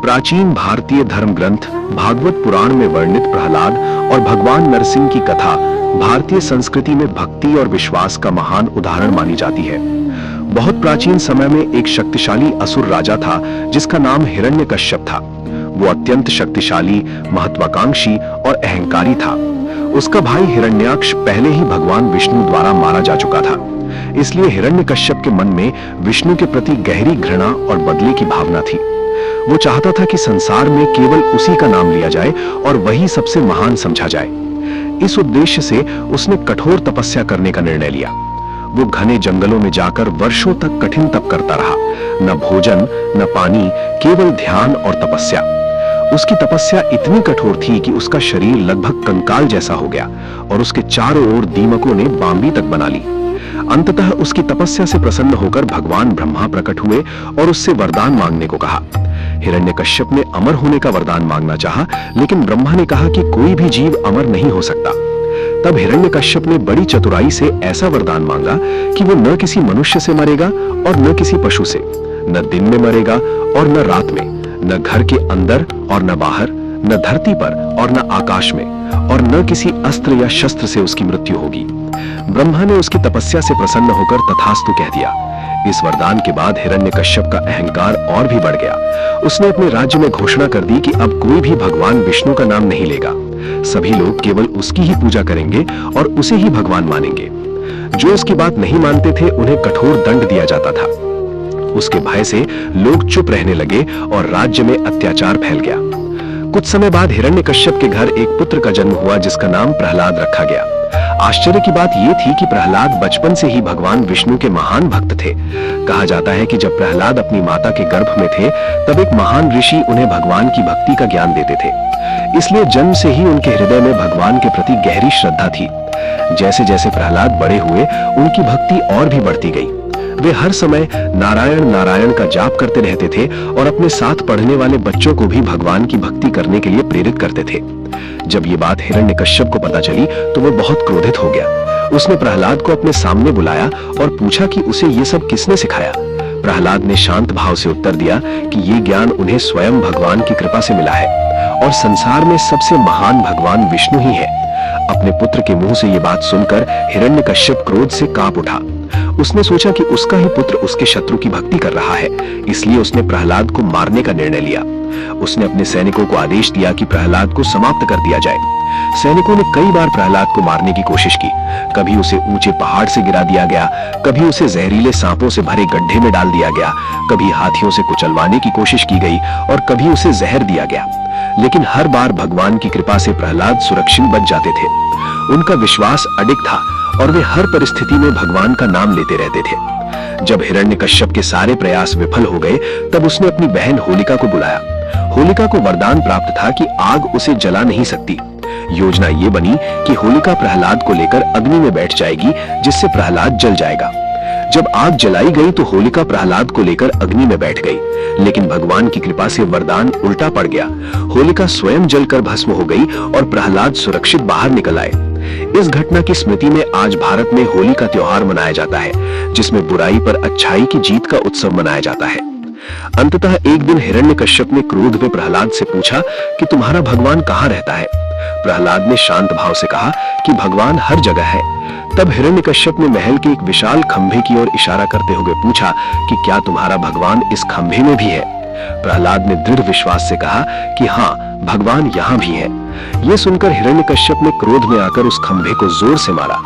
प्राचीन भारतीय धर्म ग्रंथ भागवत पुराण में वर्णित प्रहलाद और भगवान नरसिंह की कथा भारतीय संस्कृति में भक्ति और विश्वास का महान उदाहरण मानी जाती है। बहुत प्राचीन समय में एक शक्तिशाली असुर राजा था जिसका नाम हिरण्यकश्यप था। वो अत्यंत शक्तिशाली, महत्वाकांक्षी और अहंकारी था। उसका भाई हिरण्याक्ष पहले ही भगवान विष्णु द्वारा मारा जा चुका था। इसलिए हिरण्यकश्यप के मन में विष्णु के प्रति गहरी घृणा और बदले की भावना थी। वो चाहता था कि संसार में केवल उसी का नाम लिया जाए और वही सबसे महान समझा जाए। इस उद्देश्य से उसने कठोर तपस्या करने का निर्णय लिया। वो घने जंगलों में जाकर वर्षों तक कठिन तप करता रहा। न भोजन, न पानी, केवल ध्यान और तपस्या। उसकी तपस्या इतनी कठोर थी कि उसका शरीर लगभग कंकाल जैसा हो गया और उसके चारों ओर दीमकों ने बांबी तक बना ली। अंततः उसकी तपस्या से प्रसन्न होकर भगवान ब्रह्मा प्रकट हुए और उससे वरदान मांगने को कहा। हिरण्यकश्यप ने अमर होने का वरदान मांगना चाहा, लेकिन ब्रह्मा ने कहा कि कोई भी जीव अमर नहीं हो सकता। तब हिरण्यकश्यप ने बड़ी चतुराई से ऐसा वरदान मांगा कि वो न किसी मनुष्य से मरेगा और न किसी पशु से, न दिन में मरेगा और न रात में, न घर के अंदर और न बाहर, न धरती पर और न आकाश में, और न किसी अस्त्र या शस्त्र से उसकी मृत्यु होगी। ब्रह्मा ने उसकी तपस्या से प्रसन्न होकर तथास्तु कह दिया। इस वरदान के बाद हिरण्यकश्यप का अहंकार और भी बढ़ गया। उसने अपने राज्य में घोषणा कर दी कि अब कोई भी भगवान विष्णु का नाम नहीं लेगा। सभी लोग केवल उसकी ही पूजा करेंगे और उसे ही भगवान मानेंगे। जो उसकी बात नहीं मानते थे उन्हें कठोर दंड दिया जाता था। उसके भय से लोग चुप रहने लगे और राज्य में अत्याचार फैल गया। कुछ समय बाद हिरण्यकश्यप के घर एक पुत्र का जन्म हुआ जिसका नाम प्रहलाद रखा गया। आश्चर्य की बात यह थी कि प्रहलाद बचपन से ही भगवान विष्णु के महान भक्त थे। कहा जाता है कि जब प्रहलाद अपनी माता के गर्भ में थे तब एक महान ऋषि उन्हें भगवान की भक्ति का ज्ञान देते थे। इसलिए जन्म से ही उनके हृदय में भगवान के प्रति गहरी श्रद्धा थी। जैसे जैसे प्रहलाद बड़े हुए उनकी भक्ति और भी बढ़ती गई। वे हर समय नारायण नारायण का जाप करते रहते थे और अपने साथ पढ़ने वाले बच्चों को भी भगवान की भक्ति करने के लिए प्रेरित करते थे। जब ये बात हिरण्यकश्यप को पता चली तो वो बहुत क्रोधित हो गया। उसने प्रहलाद को अपने सामने बुलाया और पूछा कि उसे ये सब किसने सिखाया। प्रहलाद ने शांत भाव से उत्तर दिया कि ये ज्ञान उन्हें स्वयं भगवान की कृपा से मिला है और संसार में सबसे महान भगवान विष्णु ही है। अपने पुत्र के मुंह से ये बात सुनकर हिरण्यकश्यप क्रोध से कांप उठा। उसने सोचा कि उसका ही पुत्र उसके शत्रु की भक्ति कर रहा है, इसलिए उसने प्रहलाद को मारने का निर्णय लिया। उसने अपने सैनिकों को आदेश दिया कि प्रहलाद को समाप्त कर दिया जाए। सैनिकों ने कई बार प्रहलाद को मारने की कोशिश की। कभी उसे ऊंचे पहाड़ से गिरा दिया गया, कभी उसे जहरीले सांपों से भरे गड्ढे में डाल दिया गया, कभी हाथियों से कुचलवाने की कोशिश की गई और कभी उसे जहर दिया गया। लेकिन हर बार भगवान की कृपा से प्रहलाद सुरक्षित बच जाते थे। उनका विश्वास अडिग था और वे हर परिस्थिति में भगवान का नाम लेते रहते थे। जब हिरण्यकश्यप के सारे प्रयास विफल हो गए तब उसने अपनी बहन होलिका को बुलाया। होलिका को वरदान प्राप्त था कि आग उसे जला नहीं सकती। योजना ये बनी कि होलिका प्रहलाद को लेकर अग्नि में बैठ जाएगी जिससे प्रहलाद जल जाएगा। जब आग जलाई गई तो होलिका प्रहलाद को लेकर अग्नि में बैठ गई, लेकिन भगवान की कृपा से वरदान उल्टा पड़ गया। होलिका स्वयं जलकर भस्म हो गई और प्रहलाद सुरक्षित बाहर निकल आए। इस घटना की स्मृति में आज भारत में होली का त्योहार मनाया जाता है, जिसमें बुराई पर अच्छाई की जीत का उत्सव मनाया जाता है। अंततः एक दिन हिरण्यकश्यप ने क्रोध में प्रहलाद से पूछा कि तुम्हारा भगवान कहाँ रहता है। प्रहलाद ने शांत भाव से कहा कि भगवान हर जगह है। तब हिरण्यकश्यप ने महल के एक विशाल खंभे की ओर इशारा करते हुए पूछा कि क्या तुम्हारा भगवान इस खंभे में भी है। प्रहलाद ने दृढ़ विश्वास से कहा कि हाँ, भगवान यहाँ भी है। यह सुनकर हिरण्यकश्यप ने क्रोध में आकर उस खंभे को जोर से मारा।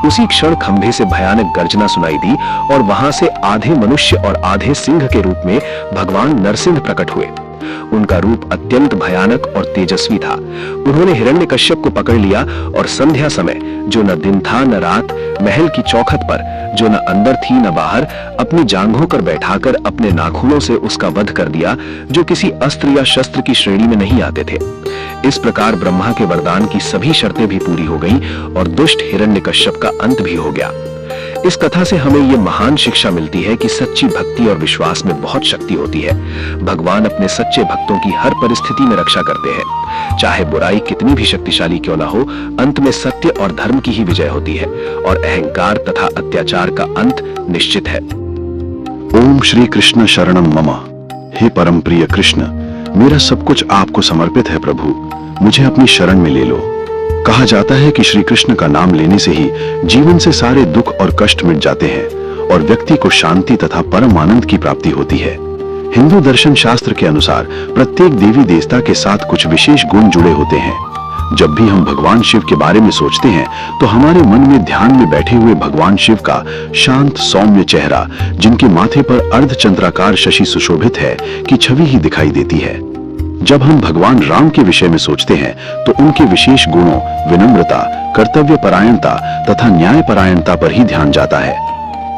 उसी क्षण खंभे से भयानक गर्जना सुनाई दी और वहां से आधे मनुष्य और आधे सिंह के रूप में भगवान नरसिंह प्रकट हुए। उनका रूप अत्यंत भयानक और तेजस्वी था। उन्होंने हिरण्यकश्यप को पकड़ लिया और संध्या समय, जो न दिन था न रात, महल की चौखट पर, जो न अंदर थी न बाहर, अपनी जांघों पर बैठाकर अपने नाखूनों से उसका वध कर दिया, जो किसी अस्त्र या शस्त्र की श्रेणी में नहीं आते थे। इस प्रकार ब्रह्मा के वरदान की सभी शर्तें भी पूरी हो गईं और दुष्ट हिरण्यकश्यप का अंत भी हो गया। इस कथा से हमें ये महान शिक्षा मिलती है कि सच्ची भक्ति और विश्वास में बहुत शक्ति होती है। भगवान अपने सच्चे भक्तों की हर परिस्थिति में रक्षा करते हैं। चाहे बुराई कितनी भी शक्तिशाली क्यों ना हो, अंत में सत्य और धर्म की ही विजय होती है और अहंकार तथा अत्याचार का अंत निश्चित है। ओम श्री कृष्ण शरणम मम। हे परम प्रिय कृष्ण, मेरा सब कुछ आपको समर्पित है प्रभु, मुझे अपनी शरण में ले लो। कहा जाता है कि श्री कृष्ण का नाम लेने से ही जीवन से सारे दुख और कष्ट मिट जाते हैं और व्यक्ति को शांति तथा परम आनंद की प्राप्ति होती है। हिंदू दर्शन शास्त्र के अनुसार प्रत्येक देवी देवता के साथ कुछ विशेष गुण जुड़े होते हैं। जब भी हम भगवान शिव के बारे में सोचते हैं तो हमारे मन में ध्यान में बैठे हुए भगवान शिव का शांत सौम्य चेहरा, जिनके माथे पर अर्धचंद्राकार शशि सुशोभित है, की छवि ही दिखाई देती है। जब हम भगवान राम के विषय में सोचते हैं तो उनके विशेष गुणों विनम्रता, कर्तव्य परायणता तथा न्याय परायणता पर ही ध्यान जाता है।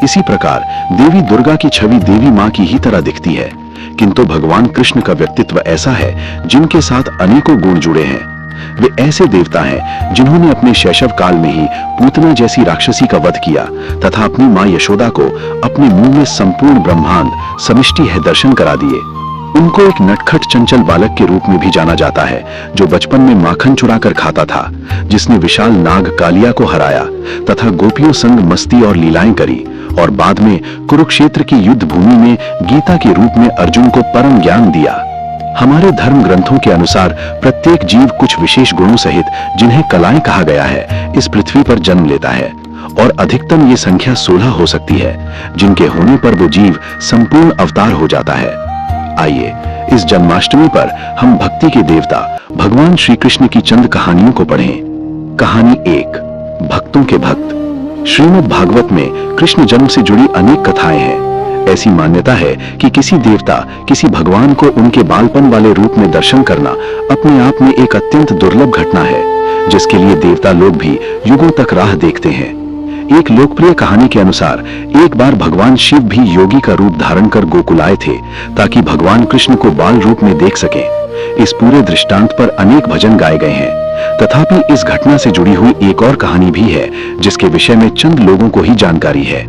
इसी प्रकार देवी दुर्गा की छवि देवी माँ की ही तरह दिखती है, किंतु भगवान कृष्ण का व्यक्तित्व ऐसा है जिनके साथ अनेकों गुण जुड़े हैं। वे ऐसे देवता हैं जिन्होंने अपने शैशव काल में ही पूतना जैसी राक्षसी का वध किया तथा अपनी मां यशोदा को अपने मुंह में संपूर्ण ब्रह्मांड समिष्टि है दर्शन करा दिए। उनको एक नटखट चंचल बालक के रूप में भी जाना जाता है, जो बचपन में माखन चुरा कर खाता था, जिसने विशाल नाग कालिया को हराया तथा गोपियों संग मस्ती और लीलाएं करी और बाद में कुरुक्षेत्र की युद्ध भूमि में गीता के रूप में अर्जुन को परम ज्ञान दिया। हमारे धर्म ग्रंथों के अनुसार प्रत्येक जीव कुछ विशेष गुणों सहित, जिन्हें कलाएं कहा गया है, इस पृथ्वी पर जन्म लेता है और अधिकतम ये संख्या 16 हो सकती है, जिनके होने पर वो जीव संपूर्ण अवतार हो जाता है। आइए इस जन्माष्टमी पर हम भक्ति के देवता भगवान श्री कृष्ण की चंद कहानियों को पढ़ें। कहानी 1, भक्तों के भक्त। श्रीमद् भागवत में कृष्ण जन्म से जुड़ी अनेक कथाएं हैं। ऐसी मान्यता है कि किसी देवता किसी भगवान को उनके बालपन वाले रूप में दर्शन करना अपने आप में एक अत्यंत दुर्लभ घटना है, जिसके लिए देवता लोग भी युगों तक राह देखते हैं। एक लोकप्रिय कहानी के अनुसार एक बार भगवान शिव भी योगी का रूप धारण कर गोकुल आए थे, ताकि भगवान कृष्ण को बाल रूप में देख सकें। इस पूरे दृष्टांत पर अनेक भजन गाए गए हैं। तथापि इस घटना से जुड़ी हुई एक और कहानी भी है, जिसके विषय में चंद लोगों को ही जानकारी है।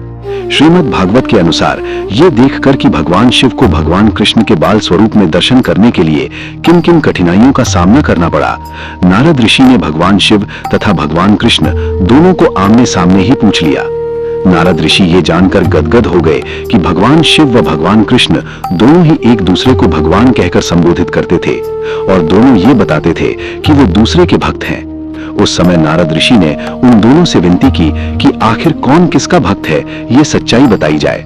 श्रीमद् भागवत के अनुसार ये देखकर कि भगवान शिव को भगवान कृष्ण के बाल स्वरूप में दर्शन करने के लिए किन किन कठिनाइयों का सामना करना पड़ा, नारद ऋषि ने भगवान शिव तथा भगवान कृष्ण दोनों को आमने सामने ही पूछ लिया। नारद ऋषि ये जानकर गदगद हो गए कि भगवान शिव व भगवान कृष्ण दोनों ही एक दूसरे को भगवान कहकर संबोधित करते थे और दोनों ये बताते थे कि वो दूसरे के भक्त हैं। उस समय नारद ऋषि ने उन दोनों से विनती की कि आखिर कौन किसका भक्त है, ये सच्चाई बताई जाए।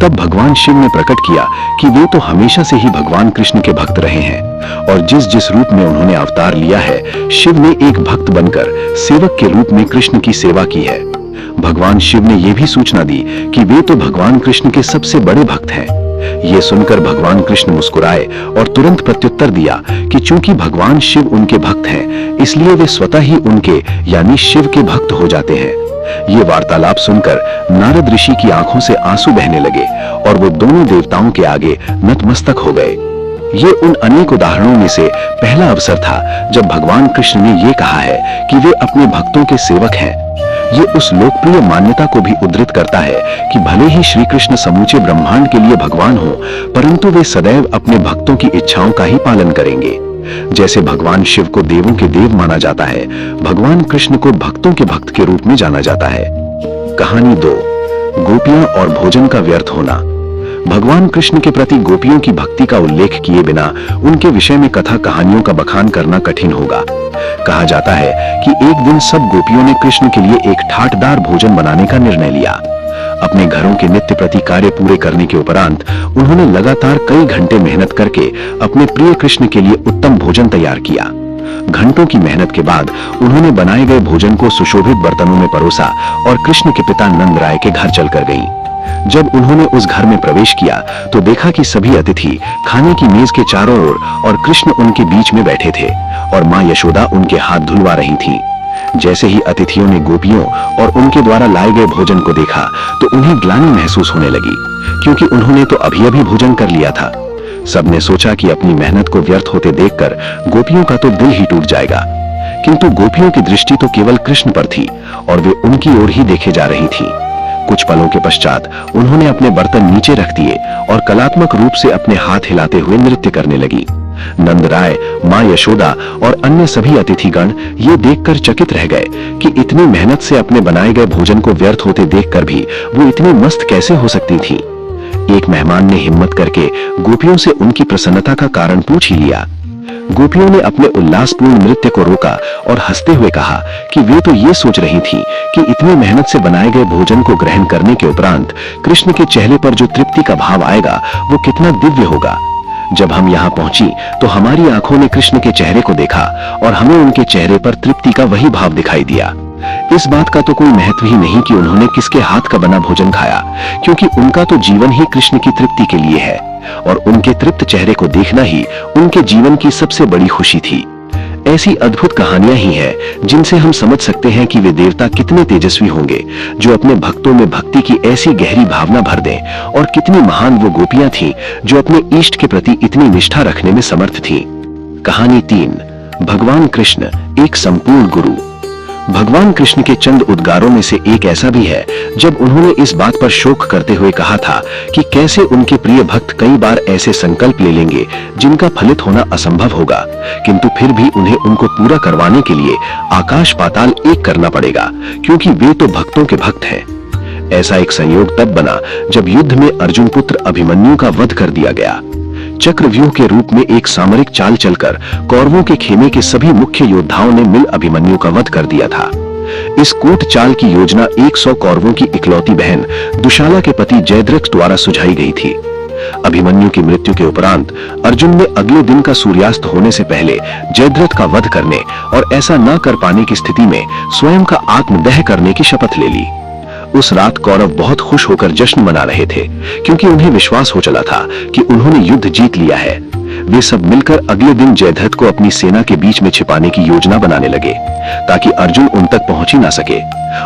तब भगवान शिव ने प्रकट किया कि वे तो हमेशा से ही भगवान कृष्ण के भक्त रहे हैं और जिस जिस रूप में उन्होंने अवतार लिया है, शिव ने एक भक्त बनकर सेवक के रूप में कृष्ण की सेवा की है। भगवान शिव ने यह भी सूचना दी कि वे तो भगवान कृष्ण के सबसे बड़े भक्त हैं। ये सुनकर भगवान कृष्ण मुस्कुराए और तुरंत प्रत्युत्तर दिया कि चूंकि भगवान शिव उनके भक्त हैं, इसलिए वे स्वतः ही उनके यानी शिव के भक्त हो जाते हैं। ये वार्तालाप सुनकर नारद ऋषि की आंखों से आंसू बहने लगे और वो दोनों देवताओं के आगे नतमस्तक हो गए। ये उन अनेक उदाहरणों में से पहला अवसर था जब भगवान कृष्ण ने ये कहा है कि वे अपने भक्तों के सेवक हैं। ये उस लोकप्रिय मान्यता को भी उद्धृत करता है कि भले ही श्री कृष्ण समूचे ब्रह्मांड के लिए भगवान हो, परंतु वे सदैव अपने भक्तों की इच्छाओं का ही पालन करेंगे। जैसे भगवान शिव को देवों के देव माना जाता है, भगवान कृष्ण को भक्तों के भक्त के रूप में जाना जाता है। कहानी 2, गोपियां और भोजन का व्यर्थ होना। भगवान कृष्ण के प्रति गोपियों की भक्ति का उल्लेख किए बिना उनके विषय में कथा कहानियों का बखान करना कठिन होगा। कहा जाता है कि एक दिन सब गोपियों ने कृष्ण के लिए एक ठाटदार भोजन बनाने का निर्णय लिया। अपने घरों के नित्य प्रति कार्य पूरे करने के उपरांत उन्होंने लगातार कई घंटे मेहनत करके अपने प्रिय कृष्ण के लिए उत्तम भोजन तैयार किया। घंटों की मेहनत के बाद उन्होंने बनाए गए भोजन को सुशोभित बर्तनों में परोसा और कृष्ण के पिता नंद राय के घर चलकर गईं। जब उन्होंने उस घर में प्रवेश किया तो देखा कि सभी अतिथि खाने की मेज के चारों ओर और कृष्ण उनके बीच में बैठे थे और मां यशोदा उनके हाथ धुलवा रही थीं। जैसे ही अतिथियों ने गोपियों और उनके द्वारा लाए गए भोजन को देखा तो उन्हें ग्लानि महसूस होने लगी, क्योंकि उन्होंने तो अभी भोजन कर लिया था। सबने सोचा कि अपनी मेहनत को व्यर्थ होते देखकर गोपियों का तो दिल ही टूट जाएगा, किंतु गोपियों की दृष्टि तो केवल कृष्ण पर थी और वे उनकी ओर ही देखे जा रही थी। कुछ पलों के पश्चात उन्होंने अपने बर्तन नीचे रख दिए और कलात्मक रूप से अपने हाथ हिलाते हुए नृत्य करने लगी। नंद राय, मां यशोदा और अन्य सभी अतिथिगण ये देखकर चकित रह गए कि इतनी मेहनत से अपने बनाए गए भोजन को व्यर्थ होते देखकर भी वो इतनी मस्त कैसे हो सकती थी। एक मेहमान ने हिम्मत करके गोपियों से उनकी प्रसन्नता का कारण पूछ ही लिया। गोपियों ने अपने उल्लासपूर्ण नृत्य को रोका और हंसते हुए कहा कि वे तो ये सोच रही थीं कि इतनी मेहनत से बनाए गए भोजन को ग्रहण करने के उपरांत कृष्ण के चेहरे पर जो तृप्ति का भाव आएगा वो कितना दिव्य होगा। जब हम यहाँ पहुंची तो हमारी आंखों ने कृष्ण के चेहरे को देखा और हमें उनके चेहरे पर तृप्ति का वही भाव दिखाई दिया। इस बात का तो कोई महत्व ही नहीं कि उन्होंने किसके हाथ का बना भोजन खाया, क्योंकि उनका तो जीवन ही कृष्ण की तृप्ति के लिए है और उनके तृप्त चेहरे को देखना ही उनके जीवन की सबसे बड़ी खुशी थी। ऐसी अद्भुत कहानियां ही हैं जिनसे हम समझ सकते हैं कि वे देवता कितने तेजस्वी होंगे जो अपने भक्तों में भक्ति की ऐसी गहरी भावना भर दें, और कितनी महान वो गोपियां थीं जो अपने इष्ट के प्रति इतनी निष्ठा रखने में समर्थ थीं। कहानी 3, भगवान कृष्ण एक संपूर्ण गुरु। भगवान कृष्ण के चंद उद्गारों में से एक ऐसा भी है जब उन्होंने इस बात पर शोक करते हुए कहा था कि कैसे उनके प्रिय भक्त कई बार ऐसे संकल्प ले लेंगे जिनका फलित होना असंभव होगा, किंतु फिर भी उन्हें उनको पूरा करवाने के लिए आकाश पाताल एक करना पड़ेगा, क्योंकि वे तो भक्तों के भक्त हैं। ऐसा एक संयोग तब बना जब युद्ध में अर्जुन पुत्र अभिमन्यु का वध कर दिया गया। चक्रव्यूह के रूप में एक सामरिक चाल चलकर कौरवों के खेमे के सभी मुख्य योद्धाओं ने मिल अभिमन्यु का वध कर दिया था। इस कूट चाल की योजना 100 कौरवों की इकलौती बहन दुशाला के पति जयद्रथ द्वारा सुझाई गई थी। अभिमन्यु की मृत्यु के उपरांत अर्जुन ने अगले दिन का सूर्यास्त होने से पहले जयद्रथ का वध करने और ऐसा न कर पाने की स्थिति में स्वयं का आत्मदह करने की शपथ ले ली। उस रात कौरव बहुत खुश होकर जश्न मना रहे थे, क्योंकि उन्हें विश्वास हो चला था कि उन्होंने युद्ध जीत लिया है। वे सब मिलकर अगले दिन जयद्रथ को अपनी सेना के बीच में छिपाने की योजना बनाने लगे ताकि अर्जुन उन तक पहुंच ही ना सके,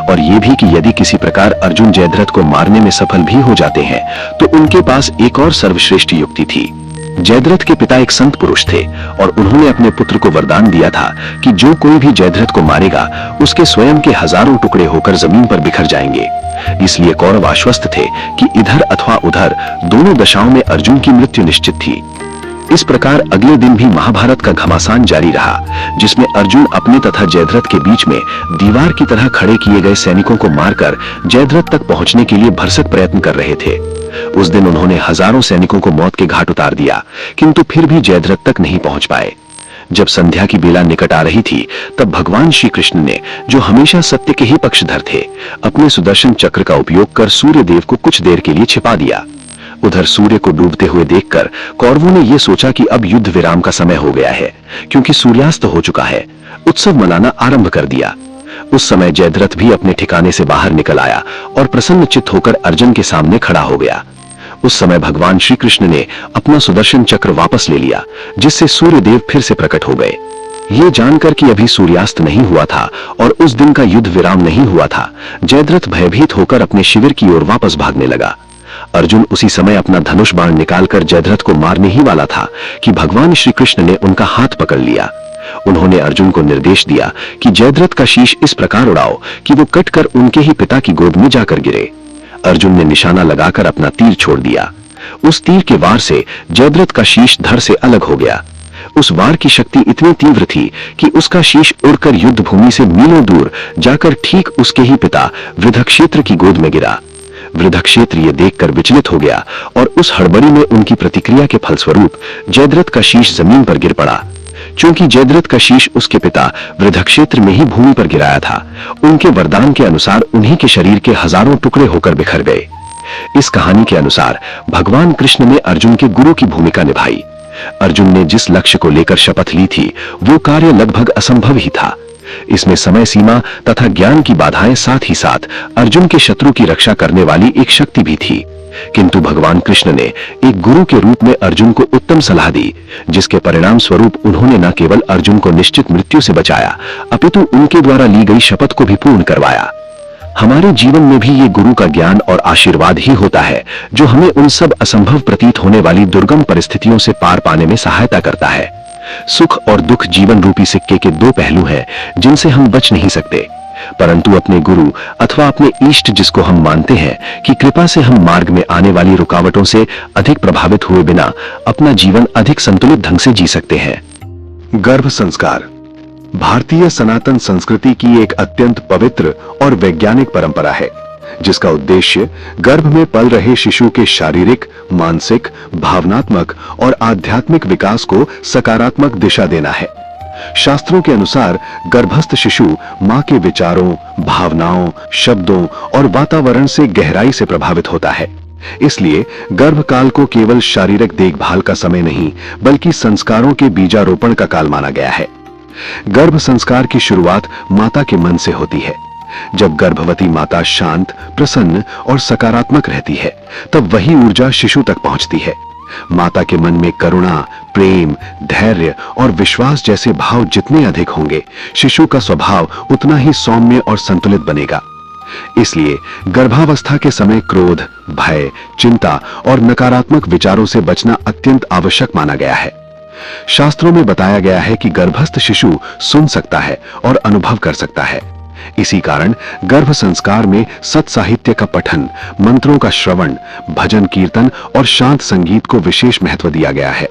और ये भी कि यदि किसी प्रकार अर्जुन जयद्रथ को मारने में सफल भी हो जाते हैं तो उनके पास एक और सर्वश्रेष्ठ युक्ति थी। जयद्रथ के पिता एक संत पुरुष थे और उन्होंने अपने पुत्र को वरदान दिया था कि जो कोई भी जयद्रथ को मारेगा उसके स्वयं के हजारों टुकड़े होकर जमीन पर बिखर जाएंगे। इसलिए कौरव आश्वस्त थे कि इधर अथवा उधर दोनों दशाओं में अर्जुन की मृत्यु निश्चित थी। इस प्रकार अगले दिन भी महाभारत का घमासान जारी रहा, जिसमें अर्जुन अपने तथा जयद्रथ के बीच में दीवार की तरह खड़े किए गए सैनिकों को मारकर जयद्रथ तक पहुंचने के लिए भरसक प्रयत्न कर रहे थे। उस दिन उन्होंने हजारों सैनिकों को मौत के घाट उतार दिया, किंतु फिर भी जयद्रथ तक नहीं पहुंच पाए। जब संध्या की बेला निकट आ रही थी तब भगवान श्री कृष्ण ने, जो हमेशा सत्य के ही पक्षधर थे, अपने सुदर्शन चक्र का उपयोग कर सूर्य देव को कुछ देर के लिए छिपा दिया। उधर सूर्य को डूबते हुए देखकर कौरवों ने यह सोचा कि अब युद्ध विराम का समय हो गया है, क्योंकि सूर्यास्त हो चुका है। उत्सव मनाना आरंभ कर दिया। उस समय जयद्रथ भी अपने ठिकाने से बाहर निकल आया और प्रसन्न चित्त होकर अर्जुन के सामने खड़ा हो गया। उस समय भगवान श्री कृष्ण ने अपना सुदर्शन चक्र वापस ले लिया, जिससे सूर्य देव फिर से प्रकट हो गए। ये जानकर कि अभी सूर्यास्त नहीं हुआ था और उस दिन का युद्ध विराम नहीं हुआ था, जयद्रथ भयभीत होकर अपने शिविर की ओर वापस भागने लगा। अर्जुन उसी समय अपना धनुष बाण निकालकर जयद्रथ को मारने ही वाला था कि भगवान श्री कृष्ण ने उनका हाथ पकड़ लिया। उन्होंने अर्जुन को निर्देश दिया कि जयद्रथ का शीश इस प्रकार उड़ाओ कि वो कटकर उनके ही पिता की गोद में जाकर गिरे। अर्जुन ने निशाना लगाकर अपना तीर छोड़ दिया। उस तीर के वार से जयद्रथ का शीश धड़ से अलग हो गया। उस वार की शक्ति इतनी तीव्र थी कि उसका शीश उड़कर युद्ध भूमि से मीलों दूर जाकर ठीक उसके ही पिता वृद्धक्षेत्र की गोद में गिरा। वृद्धक्षेत्र ये देखकर विचलित हो गया और उस हड़बड़ी में उनकी प्रतिक्रिया के फलस्वरूप जयद्रथ का शीश जमीन पर गिर पड़ा। चूंकि जयद्रथ का शीश उसके पिता वृद्धक्षेत्र में ही भूमि पर गिराया था, उनके वरदान के अनुसार उन्हीं के शरीर के हजारों टुकड़े होकर बिखर गए। इस कहानी के अनुसार भगवान कृष्ण ने अर्जुन के गुरु की भूमिका निभाई। अर्जुन ने जिस लक्ष्य को लेकर शपथ ली थी वो कार्य लगभग असंभव ही था। इसमें समय सीमा तथा ज्ञान की बाधाएं, साथ ही साथ अर्जुन के शत्रु की रक्षा करने वाली एक शक्ति भी थी। किंतु भगवान कृष्ण ने एक गुरु के रूप में अर्जुन को उत्तम सलाह दी, जिसके परिणाम स्वरूप उन्होंने न केवल अर्जुन को निश्चित मृत्यु से बचाया, अपितु उनके द्वारा ली गई शपथ को भी पूर्ण करवाया। हमारे जीवन में भी ये गुरु का ज्ञान और आशीर्वाद ही होता है जो हमें उन सब असंभव प्रतीत होने वाली दुर्गम परिस्थितियों से पार पाने में सहायता करता है। सुख और दुख जीवन रूपी सिक्के के दो पहलू हैं जिनसे हम बच नहीं सकते, परंतु अपने गुरु अथवा अपने इष्ट जिसको हम मानते हैं कि कृपा से हम मार्ग में आने वाली रुकावटों से अधिक प्रभावित हुए बिना अपना जीवन अधिक संतुलित ढंग से जी सकते हैं। गर्भ संस्कार भारतीय सनातन संस्कृति की एक अत्यंत पवित्र और वैज्ञानिक परंपरा है। जिसका उद्देश्य गर्भ में पल रहे शिशु के शारीरिक, मानसिक, भावनात्मक और आध्यात्मिक विकास को सकारात्मक दिशा देना है। शास्त्रों के अनुसार गर्भस्थ शिशु मां के विचारों, भावनाओं, शब्दों और वातावरण से गहराई से प्रभावित होता है। इसलिए गर्भकाल को केवल शारीरिक देखभाल का समय नहीं, बल्कि संस्कारों के बीजारोपण का काल माना गया है। गर्भ संस्कार की शुरुआत माता के मन से होती है। जब गर्भवती माता शांत, प्रसन्न और सकारात्मक रहती है, तब वही ऊर्जा शिशु तक पहुंचती है। माता के मन में करुणा, प्रेम, धैर्य और विश्वास जैसे भाव जितने अधिक होंगे, शिशु का स्वभाव उतना ही सौम्य और संतुलित बनेगा। इसलिए गर्भावस्था के समय क्रोध, भय, चिंता और नकारात्मक विचारों से बचना अत्यंत आवश्यक माना गया है। शास्त्रों में बताया गया है कि गर्भस्थ शिशु सुन सकता है और अनुभव कर सकता है। इसी कारण गर्भ संस्कार में सत साहित्य का पठन, मंत्रों का श्रवण, भजन कीर्तन और शांत संगीत को विशेष महत्व दिया गया है।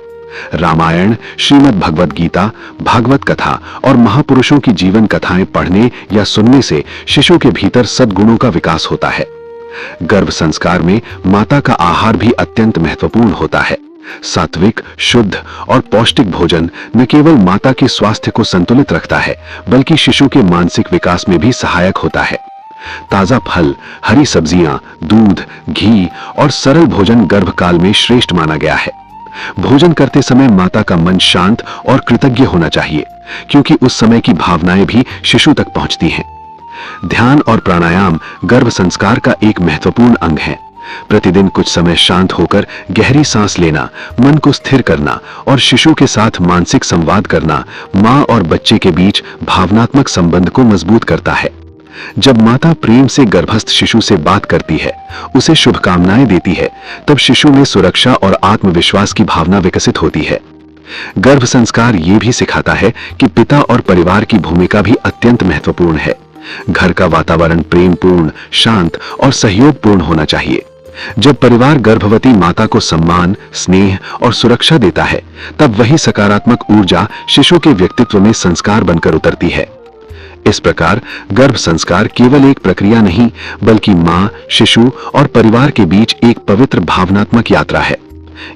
रामायण, श्रीमद् भगवद गीता, भागवत कथा और महापुरुषों की जीवन कथाएं पढ़ने या सुनने से शिशु के भीतर सद्गुणों का विकास होता है। गर्भ संस्कार में माता का आहार भी अत्यंत महत्वपूर्ण होता है। सात्विक, शुद्ध और पौष्टिक भोजन न केवल माता के स्वास्थ्य को संतुलित रखता है, बल्कि शिशु के मानसिक विकास में भी सहायक होता है। ताजा फल, हरी सब्जियां, दूध, घी और सरल भोजन गर्भकाल में श्रेष्ठ माना गया है। भोजन करते समय माता का मन शांत और कृतज्ञ होना चाहिए, क्योंकि उस समय की भावनाएं भी शिशु तक पहुंचती हैं। ध्यान और प्राणायाम गर्भ संस्कार का एक महत्वपूर्ण अंग है। प्रतिदिन कुछ समय शांत होकर गहरी सांस लेना, मन को स्थिर करना और शिशु के साथ मानसिक संवाद करना मां और बच्चे के बीच भावनात्मक संबंध को मजबूत करता है। जब माता प्रेम से गर्भस्थ शिशु से बात करती है, उसे शुभकामनाएं देती है, तब शिशु में सुरक्षा और आत्मविश्वास की भावना विकसित होती है। गर्भ संस्कार ये भी सिखाता है कि पिता और परिवार की भूमिका भी अत्यंत महत्वपूर्ण है। घर का वातावरण प्रेमपूर्ण, शांत और सहयोगपूर्ण होना चाहिए। जब परिवार गर्भवती माता को सम्मान, स्नेह और सुरक्षा देता है, तब वही सकारात्मक ऊर्जा शिशु के व्यक्तित्व में संस्कार बनकर उतरती है। इस प्रकार गर्भ संस्कार केवल एक प्रक्रिया नहीं, बल्कि मां, शिशु और परिवार के बीच एक पवित्र भावनात्मक यात्रा है।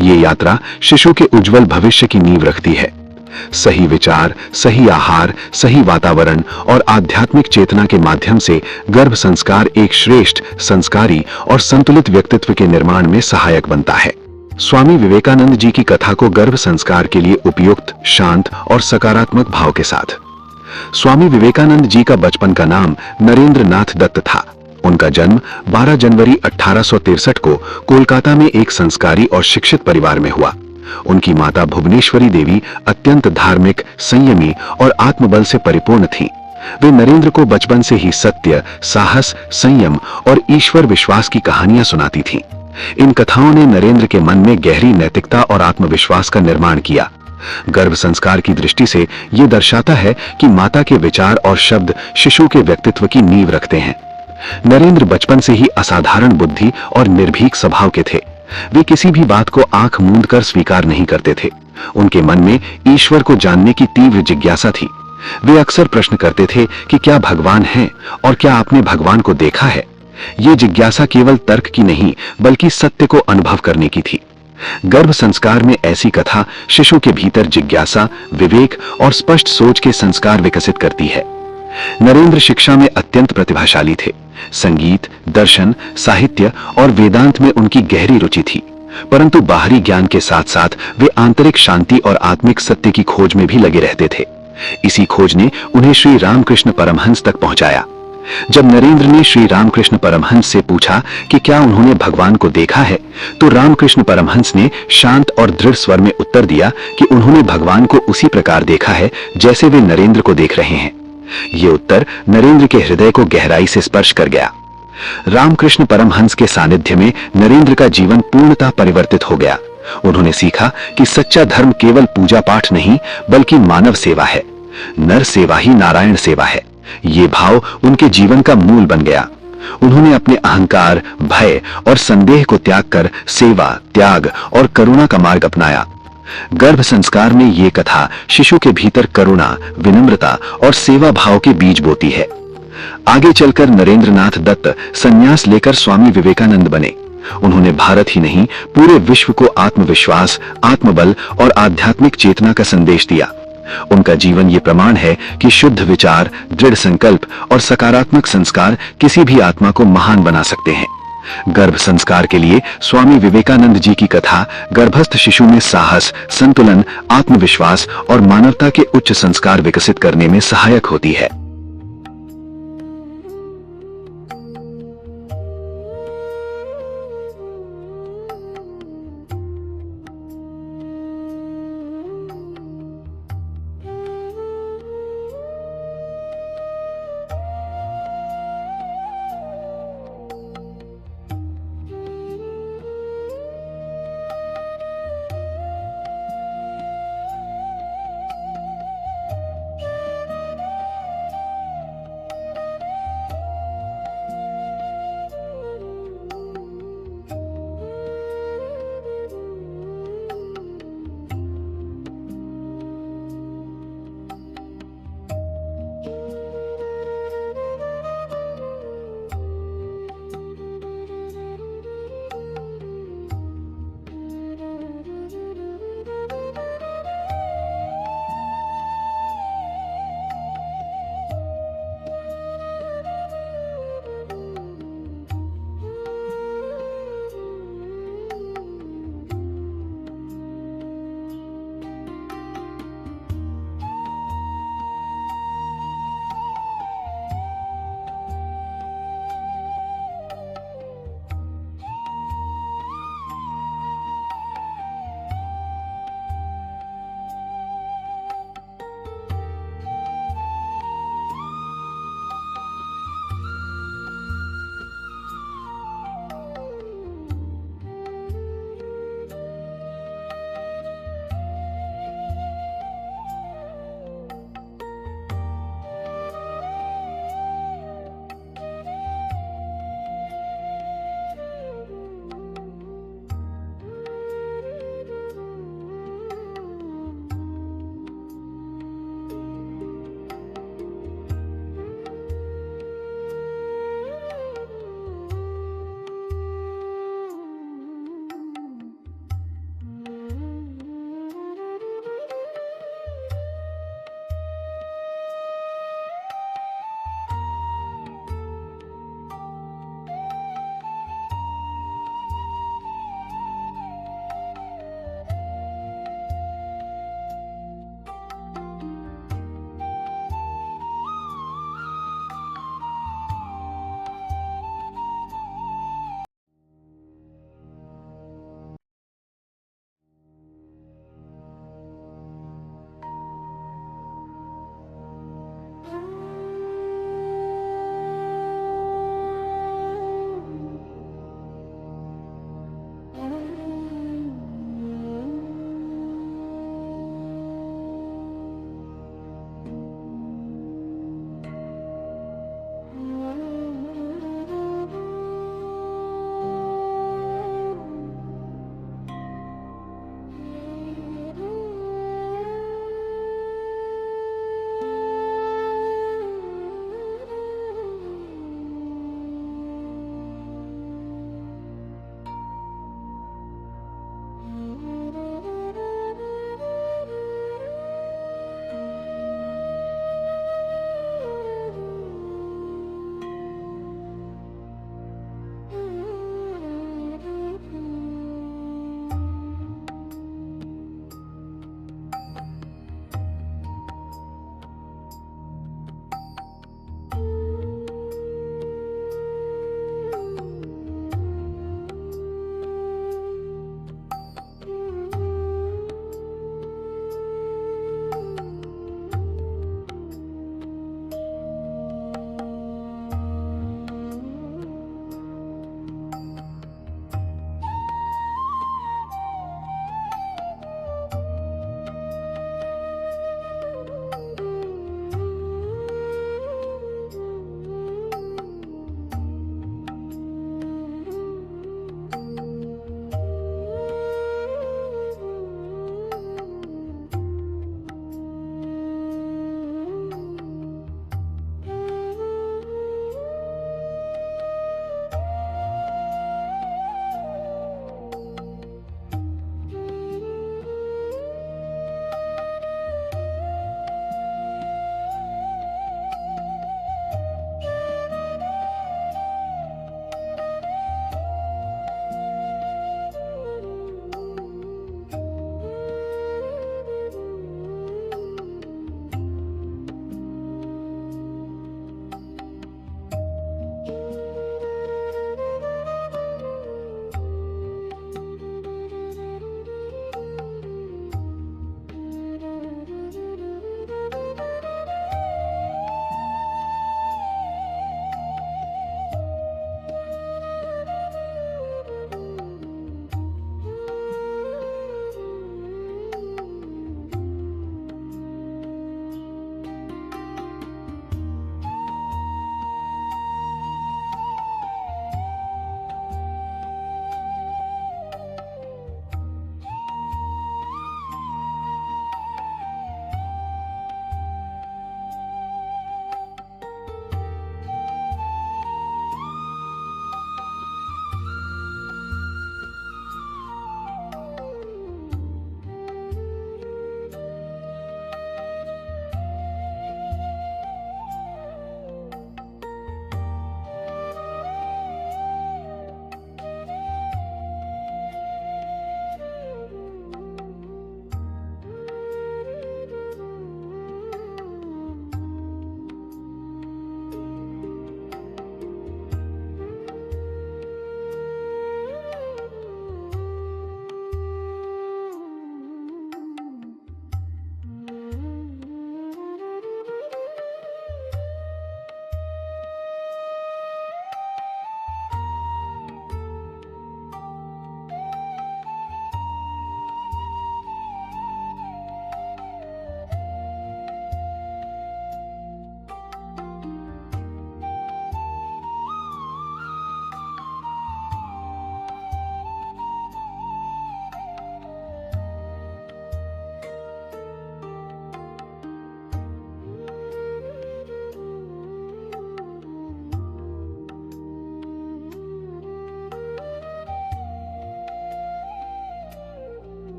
ये यात्रा शिशु के उज्जवल भविष्य की नींव रखती है। सही विचार, सही आहार, सही वातावरण और आध्यात्मिक चेतना के माध्यम से गर्भ संस्कार एक श्रेष्ठ, संस्कारी और संतुलित व्यक्तित्व के निर्माण में सहायक बनता है। स्वामी विवेकानंद जी की कथा को गर्भ संस्कार के लिए उपयुक्त, शांत और सकारात्मक भाव के साथ। स्वामी विवेकानंद जी का बचपन का नाम नरेंद्र नाथ दत्त था। उनका जन्म 12 जनवरी 1863 को कोलकाता में एक संस्कारी और शिक्षित परिवार में हुआ। उनकी माता भुवनेश्वरी देवी अत्यंत धार्मिक, संयमी और आत्मबल से परिपूर्ण थीं। वे नरेंद्र को बचपन से ही सत्य, साहस, संयम और ईश्वर विश्वास की कहानियां सुनाती थीं। इन कथाओं ने नरेंद्र के मन में गहरी नैतिकता और आत्मविश्वास का निर्माण किया। गर्भ संस्कार की दृष्टि से यह दर्शाता है कि माता के विचार और शब्द शिशु के व्यक्तित्व की नींव रखते हैं। नरेंद्र बचपन से ही असाधारण बुद्धि और निर्भीक स्वभाव के थे। वे किसी भी बात को आंख मूंद कर स्वीकार नहीं करते थे। उनके मन में ईश्वर को जानने की तीव्र जिज्ञासा थी। वे अक्सर प्रश्न करते थे कि क्या भगवान है और क्या आपने भगवान को देखा है। ये जिज्ञासा केवल तर्क की नहीं, बल्कि सत्य को अनुभव करने की थी। गर्भ संस्कार में ऐसी कथा शिशु के भीतर जिज्ञासा, विवेक और स्पष्ट सोच के संस्कार विकसित करती है। नरेंद्र शिक्षा में अत्यंत प्रतिभाशाली थे। संगीत, दर्शन, साहित्य और वेदांत में उनकी गहरी रुचि थी। परंतु बाहरी ज्ञान के साथ साथ वे आंतरिक शांति और आत्मिक सत्य की खोज में भी लगे रहते थे। इसी खोज ने उन्हें श्री रामकृष्ण परमहंस तक पहुंचाया। जब नरेंद्र ने श्री रामकृष्ण परमहंस से पूछा कि क्या उन्होंने भगवान को देखा है, तो रामकृष्ण परमहंस ने शांत और दृढ़ स्वर में उत्तर दिया कि उन्होंने भगवान को उसी प्रकार देखा है जैसे वे नरेंद्र को देख रहे हैं। ये उत्तर नरेंद्र के हृदय को गहराई से स्पर्श कर गया। रामकृष्ण परमहंस के सानिध्य में नरेंद्र का जीवन पूर्णतः परिवर्तित हो गया। उन्होंने सीखा कि सच्चा धर्म केवल पूजा पाठ नहीं, बल्कि मानव सेवा है। नर सेवा ही नारायण सेवा है। ये भाव उनके जीवन का मूल बन गया। उन्होंने अपने अहंकार, भय और संदेह को त्याग कर सेवा, त्याग और करुणा का मार्ग अपनाया। गर्भ संस्कार में ये कथा शिशु के भीतर करुणा, विनम्रता और सेवा भाव के बीज बोती है। आगे चलकर नरेंद्रनाथ दत्त संन्यास लेकर स्वामी विवेकानंद बने। उन्होंने भारत ही नहीं पूरे विश्व को आत्मविश्वास, आत्मबल और आध्यात्मिक चेतना का संदेश दिया। उनका जीवन ये प्रमाण है कि शुद्ध विचार, दृढ़ संकल्प और सकारात्मक संस्कार किसी भी आत्मा को महान बना सकते हैं। गर्भ संस्कार के लिए स्वामी विवेकानंद जी की कथा गर्भस्थ शिशु में साहस, संतुलन, आत्मविश्वास और मानवता के उच्च संस्कार विकसित करने में सहायक होती है।